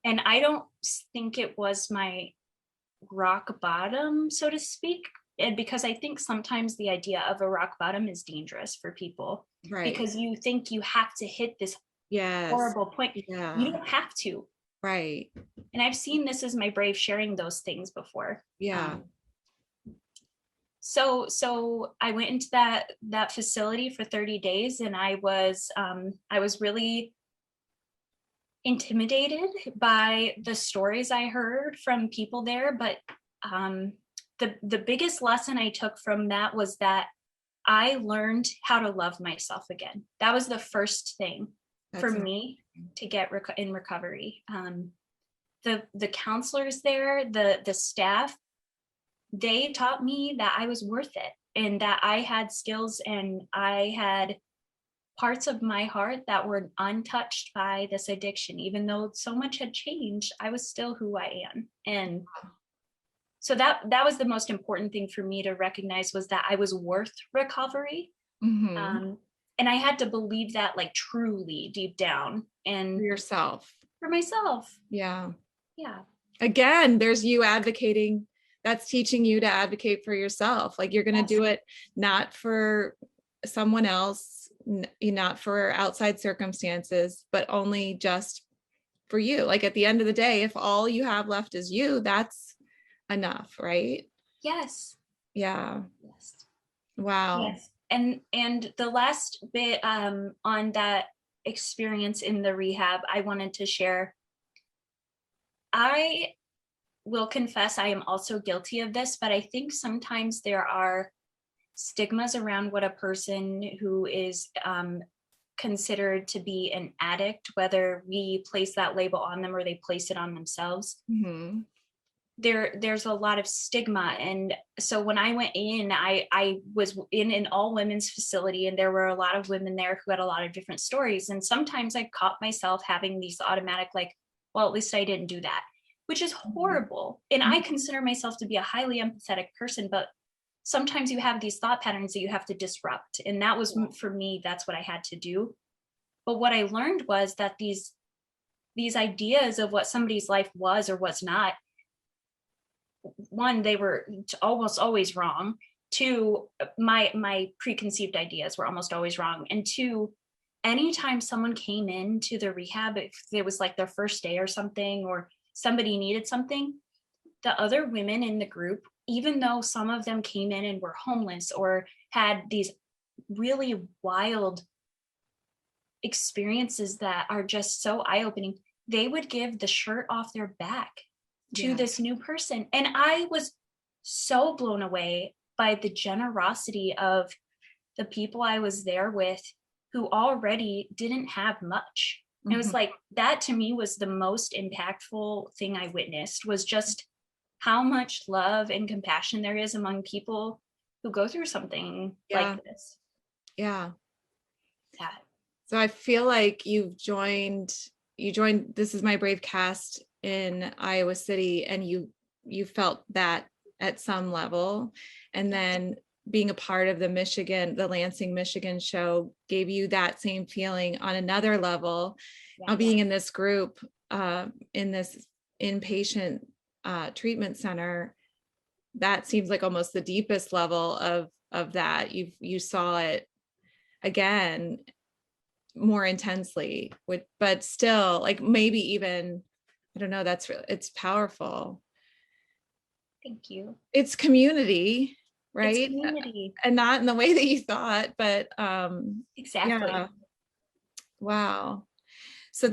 I don't think it was my rock bottom, so to speak. And because I think sometimes the idea of a rock bottom is dangerous for people, because you think you have to hit this horrible point. You don't have to. Right. And I've seen This Is My Brave sharing those things before. So I went into that facility for 30 days, and I was really intimidated by the stories I heard from people there. But the biggest lesson I took from that was that I learned how to love myself again. That was the first thing for me to get in recovery. The counselors there, the staff, they taught me that I was worth it, and that I had skills, and I had parts of my heart that were untouched by this addiction. Even though so much had changed, I was still who I am. And so that was the most important thing for me to recognize, was that I was worth recovery. And I had to believe that, like, truly deep down. And for myself. Yeah. Again, there's you advocating. That's teaching you to advocate for yourself. Like, you're going to do it not for someone else, not for outside circumstances, but only just for you. Like, at the end of the day, if all you have left is you, that's enough, right? Yes. Yeah. Yes. Wow. Yes. And the last bit on that experience in the rehab, I wanted to share. I will confess I am also guilty of this, but I think sometimes there are stigmas around what a person who is considered to be an addict, whether we place that label on them or they place it on themselves. There's a lot of stigma. And so when I went in, I was in an all women's facility, and there were a lot of women there who had a lot of different stories. And sometimes I caught myself having these automatic, like, well, at least I didn't do that, which is horrible. And I consider myself to be a highly empathetic person, but sometimes you have these thought patterns that you have to disrupt. And that was, for me, that's what I had to do. But what I learned was that these ideas of what somebody's life was or was not, one, they were almost always wrong. Two, my preconceived ideas were almost always wrong. And two, anytime someone came into the rehab, if it was like their first day or something, or somebody needed something, the other women in the group, even though some of them came in and were homeless or had these really wild experiences that are just so eye-opening, they would give the shirt off their back to this new person. And I was so blown away by the generosity of the people I was there with, who already didn't have much. It was like, that to me was the most impactful thing I witnessed, was just how much love and compassion there is among people who go through something like this. Yeah. So I feel like you joined This Is My Brave cast in Iowa City, and you felt that at some level. And then being a part of the Lansing, Michigan show gave you that same feeling on another level. Being in this group, in this inpatient treatment center, that seems like almost the deepest level of that. You saw it again more intensely, but still, like, maybe even, I don't know, it's powerful. Thank you. It's community, right? It's community. And not in the way that you thought, but Exactly. yeah. Wow. So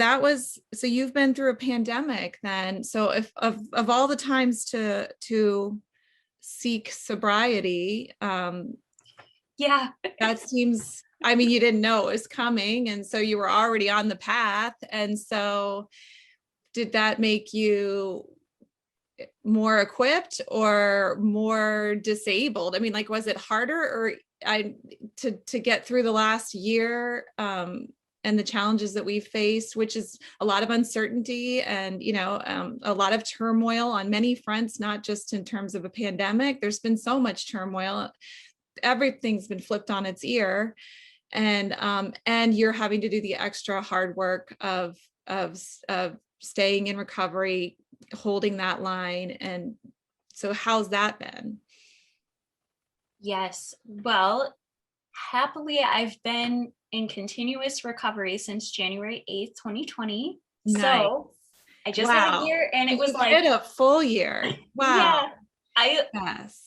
you've been through a pandemic then. So if of all the times to seek sobriety, Yeah. that seems, I mean, you didn't know it was coming, and so you were already on the path. And so did that make you more equipped or more disabled? I mean, like, was it harder or to get through the last year, and the challenges that we faced, which is a lot of uncertainty and, a lot of turmoil on many fronts, not just in terms of a pandemic. There's been so much turmoil. Everything's been flipped on its ear, and you're having to do the extra hard work of staying in recovery, holding that line. And so how's that been? Yes. Well, happily, I've been in continuous recovery since January 8th, 2020. Nice. So I just had a year, and it was like a full year. Wow. Yeah. Yes.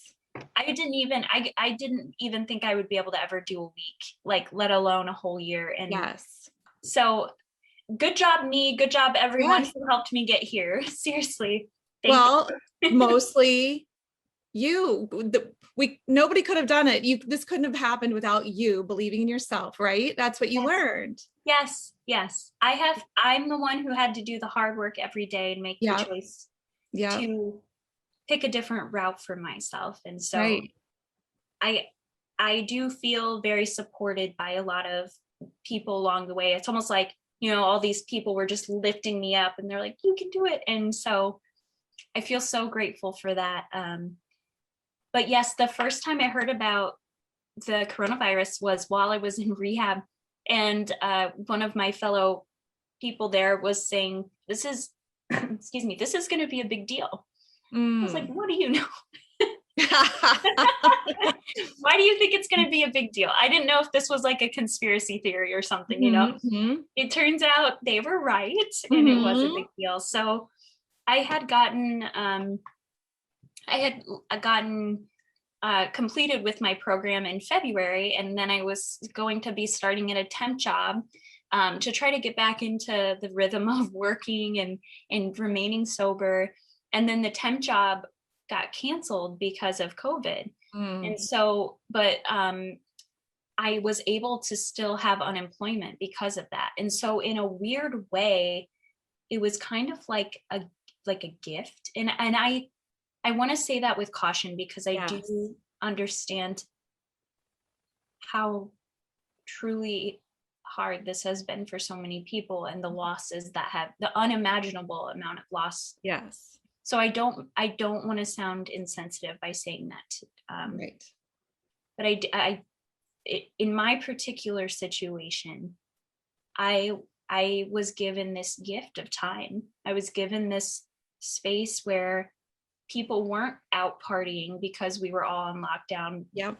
I didn't even think I would be able to ever do a week, like, let alone a whole year. And yes. So good job, me. Good job, everyone who helped me get here. Seriously. Thank you. Mostly you. Nobody could have done it. This couldn't have happened without you believing in yourself, right? That's what you learned. Yes. I'm the one who had to do the hard work every day and make the choice to pick a different route for myself. And so I do feel very supported by a lot of people along the way. It's almost like, all these people were just lifting me up, and they're like, you can do it. And so I feel so grateful for that. But yes, the first time I heard about the coronavirus was while I was in rehab. And one of my fellow people there was saying, this is, excuse me, this is going to be a big deal. I was like, what do you know? Why do you think it's going to be a big deal? I didn't know if this was like a conspiracy theory or something, It turns out they were right, and it was a big deal. So I had gotten completed with my program in February, and then I was going to be starting at a temp job to try to get back into the rhythm of working and remaining sober. And then the temp job got canceled because of COVID. And so, but I was able to still have unemployment because of that. And so in a weird way, it was kind of like a gift. And I want to say that with caution, because I do understand how truly hard this has been for so many people, and the losses that have the unimaginable amount of loss. Yes. So I don't want to sound insensitive by saying that. Right. But in my particular situation, I was given this gift of time. I was given this space where people weren't out partying because we were all on lockdown. Yep.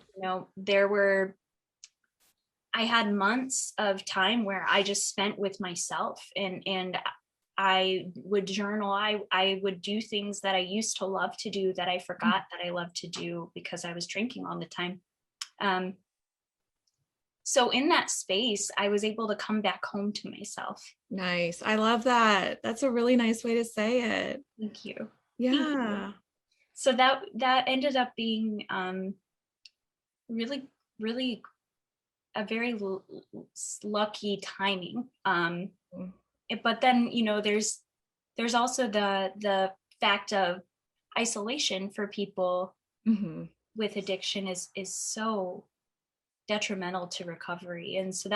I had months of time where I just spent with myself, and I would journal. I would do things that I used to love to do that I forgot that I loved to do because I was drinking all the time. So in that space, I was able to come back home to myself. Nice. I love that. That's a really nice way to say it. Thank you. Yeah. Thank you. So that ended up being really, really a very lucky timing. But then, there's also the fact of isolation for people with addiction is so detrimental to recovery. And so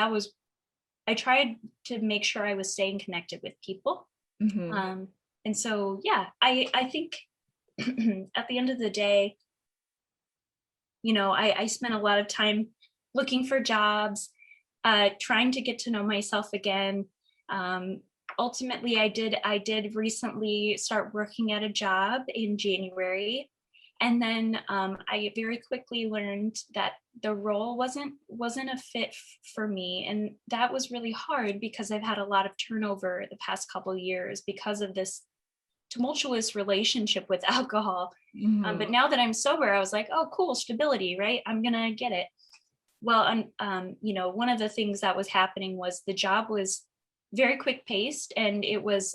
I tried to make sure I was staying connected with people. And so, I think at the end of the day, I spent a lot of time looking for jobs, trying to get to know myself again, ultimately I did recently start working at a job in January. And then I very quickly learned that the role wasn't a fit for me. And that was really hard because I've had a lot of turnover the past couple of years because of this tumultuous relationship with alcohol. But now that I'm sober, I was like, oh, cool, stability, right? I'm going to get it. Well, one of the things that was happening was the job was very quick paced, and it was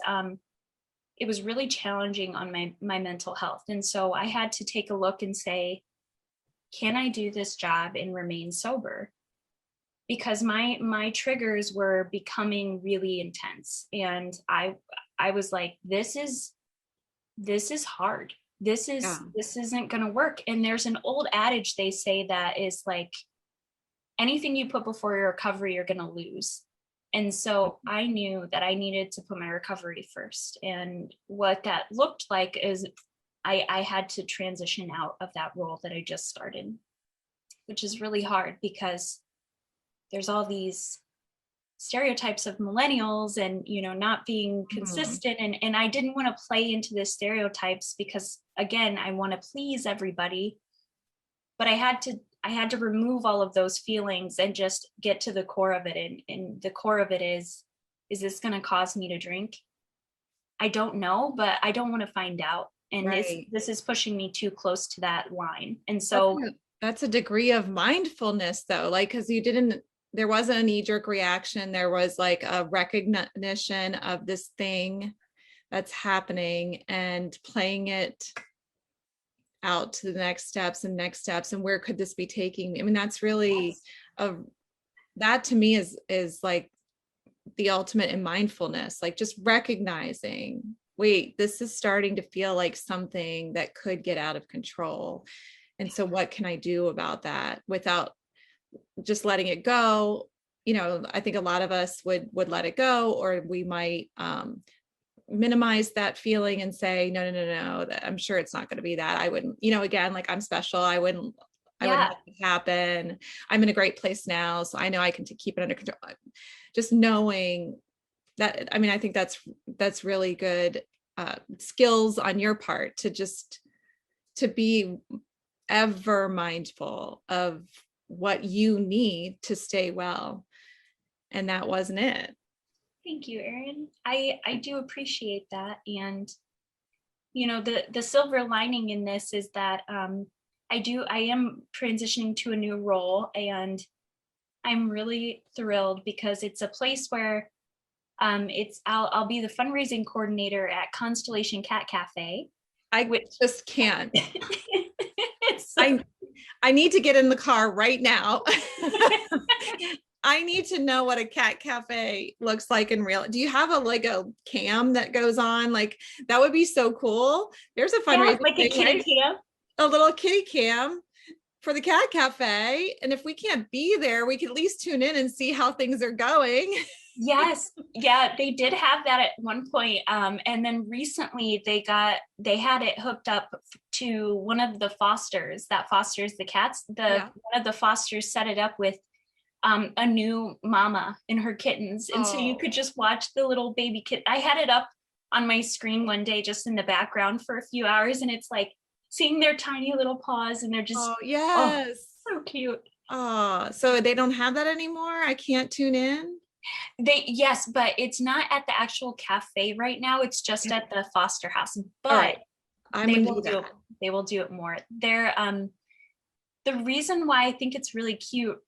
really challenging on my mental health. And so I had to take a look and say, can I do this job and remain sober? Because my triggers were becoming really intense. And I was like, this is hard. This isn't going to work. And there's an old adage they say that is like, anything you put before your recovery, you're going to lose. And so I knew that I needed to put my recovery first. And what that looked like is I had to transition out of that role that I just started, which is really hard because there's all these stereotypes of millennials and, not being consistent. And I didn't want to play into the stereotypes because, again, I want to please everybody. But I had to remove all of those feelings and just get to the core of it. And the core of it is this going to cause me to drink? I don't know, but I don't want to find out. And this is pushing me too close to that line. And so that's a degree of mindfulness though, like, because there wasn't a knee-jerk reaction. There was like a recognition of this thing that's happening and playing it out to the next steps and where could this be taking me? I mean, that's really that to me is like the ultimate in mindfulness, like just recognizing, wait, this is starting to feel like something that could get out of control. And so what can I do about that without just letting it go? I think a lot of us would let it go, or we might minimize that feeling and say, no, that I'm sure it's not going to be that. I wouldn't, again, like I'm special. I wouldn't let it happen. I'm in a great place now. So I know I can keep it under control. Just knowing that, I mean, I think that's really good skills on your part to be ever mindful of what you need to stay well. And that wasn't it. Thank you, Erin. I do appreciate that. And, the silver lining in this is that I am transitioning to a new role, and I'm really thrilled because it's a place where I'll be the fundraising coordinator at Constellation Cat Cafe. Just can't. I need to get in the car right now. I need to know what a cat cafe looks like in real. Do you have a cam that goes on? Like, that would be so cool. There's a fundraising like a kitty cam, a little kitty cam for the cat cafe. And if we can't be there, we can at least tune in and see how things are going. Yes. Yeah, they did have that at one point. And then recently they had it hooked up to one of the fosters that fosters the cats. One of the fosters set it up with a new mama and her kittens. And so you could just watch the little baby kid. I had it up on my screen one day, just in the background for a few hours. And it's like seeing their tiny little paws, and they're just, so cute. Oh, so they don't have that anymore? I can't tune in? Yes, but it's not at the actual cafe right now. It's just at the foster house, but they will do it more. They're, the reason why I think it's really cute,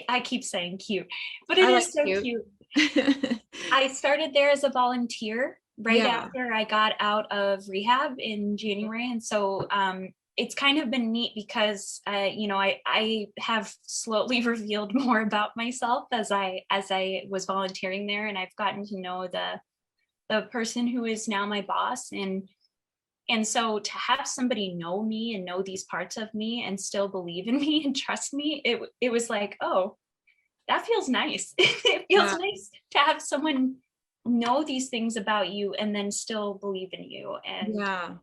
I keep saying cute, but it is so cute. I started there as a volunteer after I got out of rehab in January. And so it's kind of been neat because, I have slowly revealed more about myself as I was volunteering there. And I've gotten to know the person who is now my boss. And so to have somebody know me and know these parts of me and still believe in me and trust me, it was like, oh, that feels nice. It feels nice to have someone know these things about you and then still believe in you. And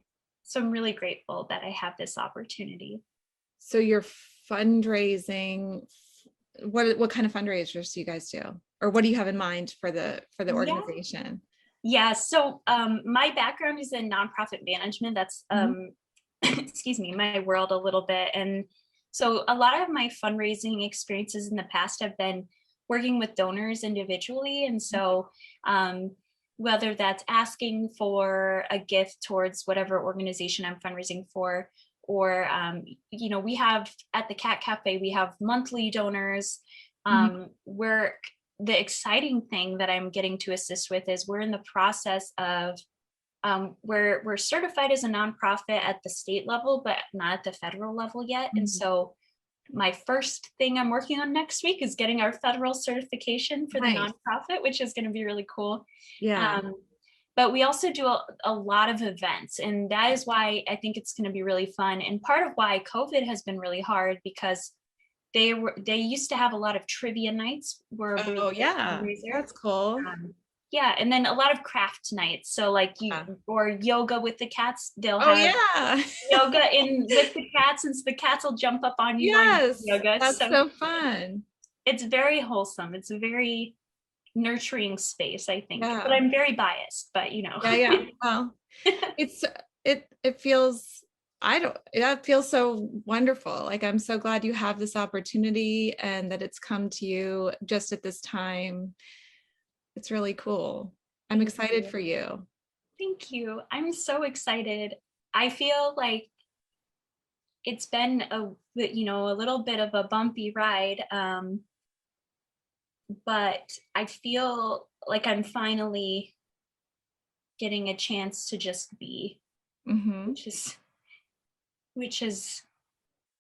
so I'm really grateful that I have this opportunity. So you're fundraising. What kind of fundraisers do you guys do? Or what do you have in mind for the organization? Yeah, so my background is in nonprofit management. That's Mhm. excuse me, my world a little bit. And so a lot of my fundraising experiences in the past have been working with donors individually. And so um, whether that's asking for a gift towards whatever organization I'm fundraising for, or we have at the Cat Cafe, we have monthly donors. Mhm. We're The exciting thing that I'm getting to assist with is we're in the process of we're certified as a nonprofit at the state level, but not at the federal level yet. And Mhm. so my first thing I'm working on next week is getting our federal certification for the Nice. nonprofit, which is going to be really cool. Yeah. Um, but we also do a lot of events, and that is why I think it's going to be really fun. And part of why COVID has been really hard, because they used to have a lot of trivia nights, were a really Oh, big yeah. fundraiser. That's cool. Yeah, and then a lot of craft nights. So like Yeah. or yoga with the cats. They'll Oh, have yeah. yoga in with the cats, and so the cats will jump up on you while you do Yes. yoga. That's So so fun. it's very wholesome. It's a very nurturing space, I think. But Yeah. I'm very biased, but Yeah. Yeah. Well, it's it feels I don't that feels so wonderful. Like I'm so glad you have this opportunity and that it's come to you just at this time. It's really cool. I'm Thank excited you. for you. Thank you. I'm so excited. I feel like it's been a little bit of a bumpy ride. But I feel like I'm finally getting a chance to just be, Hmm. which is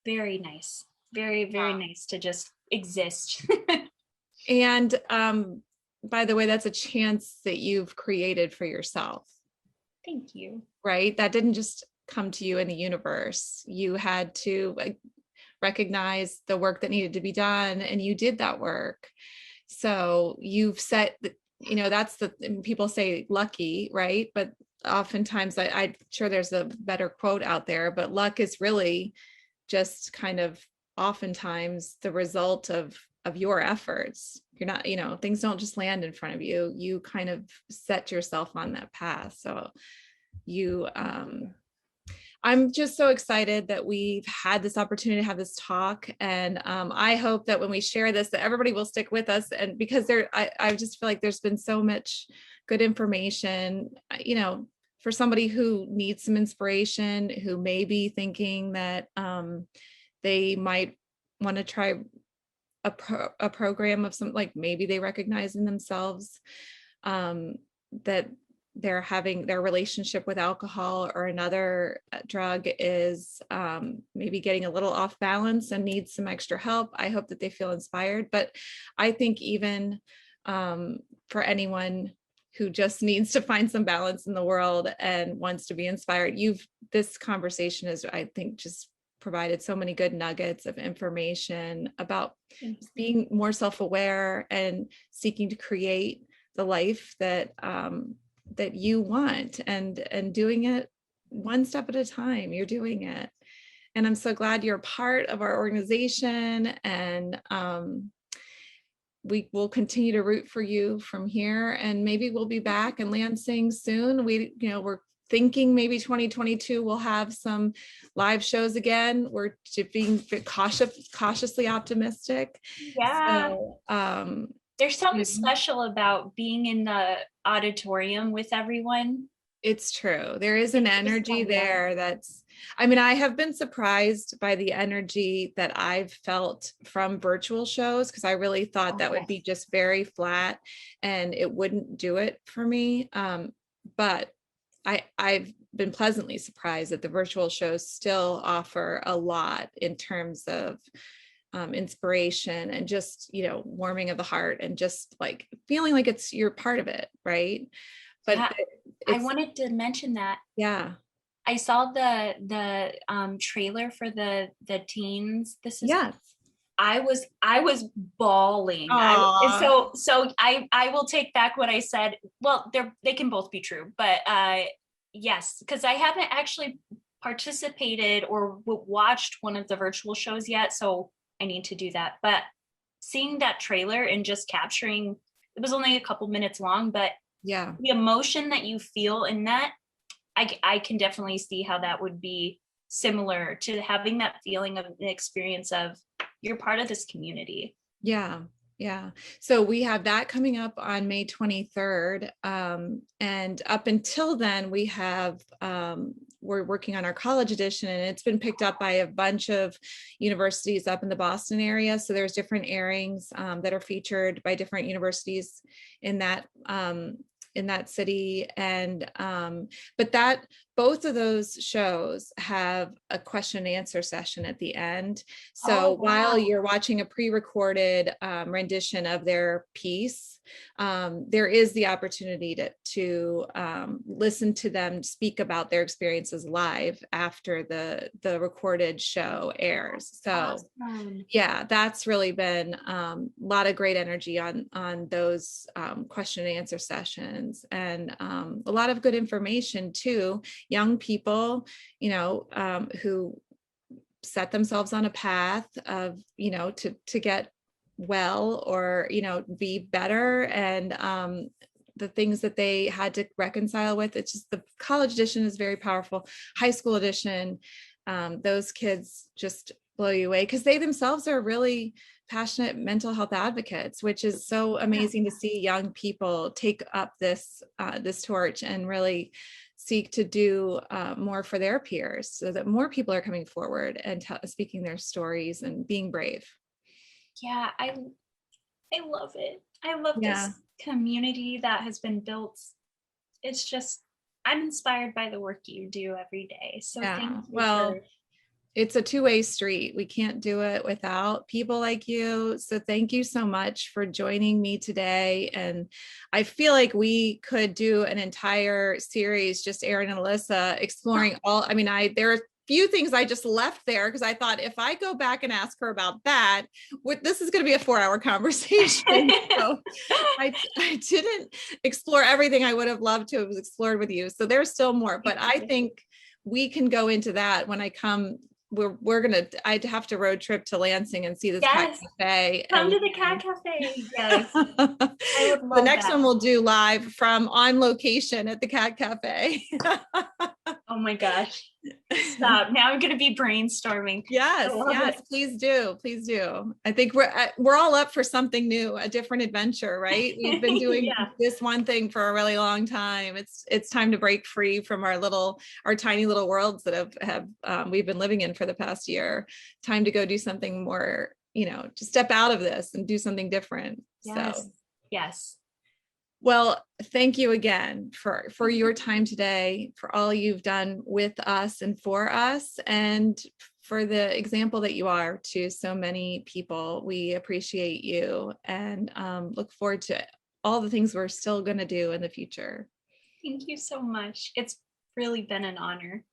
very nice. Very, very Yeah. nice to just exist. And by the way, that's a chance that you've created for yourself, Thank you. right? That didn't just come to you in the universe. You had to recognize the work that needed to be done, and you did that work. So you've set that's the people say lucky, right? But oftentimes I'm sure there's a better quote out there, but luck is really just kind of oftentimes the result of your efforts. You're not, things don't just land in front of you. You kind of set yourself on that path. So you I'm just so excited that we've had this opportunity to have this talk. And I hope that when we share this, that everybody will stick with us. And because I just feel like there's been so much good information, for somebody who needs some inspiration, who may be thinking that they might want to try a program of some, like maybe they recognize in themselves that they're having their relationship with alcohol or another drug is maybe getting a little off balance and needs some extra help. I hope that they feel inspired. But I think even for anyone who just needs to find some balance in the world and wants to be inspired, this conversation is, I think, just provided so many good nuggets of information about being more self-aware and seeking to create the life that that you want, and doing it one step at a time. You're doing it, and I'm so glad you're a part of our organization, and we will continue to root for you from here, and maybe we'll be back in Lansing soon. We're thinking maybe 2022 we'll have some live shows again. We're being cautiously optimistic. Yeah. So There's something special about being in the auditorium with everyone. it's true. There is an It's just energy so good. there I have been surprised by the energy that I've felt from virtual shows, because I really thought Oh, that would be yes. just very flat and it wouldn't do it for me. But I've been pleasantly surprised that the virtual shows still offer a lot in terms of inspiration and just, warming of the heart and just like feeling like you're part of it, right? But Yeah. I it's wanted to mention that yeah. I saw the trailer for the teens. Yes. I was bawling. Aw. I will take back what I said. Well, they can both be true, but yes, because I haven't actually participated or watched one of the virtual shows yet, so I need to do that. But seeing that trailer and just capturing, it was only a couple minutes long, but Yeah. the emotion that you feel in that, I can definitely see how that would be similar to having that feeling of the experience of you're part of this community. Yeah. Yeah. So we have that coming up on May 23rd. And up until then, we have, we're working on our college edition, and it's been picked up by a bunch of universities up in the Boston area. So there's different airings that are featured by different universities in that city. And but that both of those shows have a question and answer session at the end. So while you're watching a pre-recorded rendition of their piece, there is the opportunity to listen to them speak about their experiences live after the recorded show airs. So yeah, that's really been a lot of great energy on those question and answer sessions, and a lot of good information too. Young people, who set themselves on a path of, to get well, or, be better, and the things that they had to reconcile with. It's just, the college edition is very powerful. High school edition, those kids just blow you away, because they themselves are really passionate mental health advocates, which is so amazing to see young people take up this torch and really seek to do more for their peers, so that more people are coming forward and speaking their stories and being brave. Yeah, I love it. I love this community that has been built. It's just, I'm inspired by the work you do every day. So thank you. It's a two-way street. We can't do it without people like you. So thank you so much for joining me today. And I feel like we could do an entire series, just Erin and Alyssa, exploring all, there are few things I just left there, because I thought, if I go back and ask her about that, this is going to be a 4-hour conversation. So I didn't explore everything I would have loved to have explored with you. So there's still more, but I think we can go into that when I come. I'd have to road trip to Lansing and see this cat cafe. Come to the cat cafe. Yes. I would love the next one we'll do live from on location at the cat cafe. Oh my gosh. Stop. Now I'm going to be brainstorming. Yes, please do. I think we're all up for something new, a different adventure, right? We've been doing this one thing for a really long time. It's time to break free from our tiny little worlds that have we've been living in for the past year. Time to go do something more, to step out of this and do something different. Yes. Well, thank you again for your time today, for all you've done with us and for us, and for the example that you are to so many people. We appreciate you, and look forward to all the things we're still going to do in the future. Thank you so much. It's really been an honor.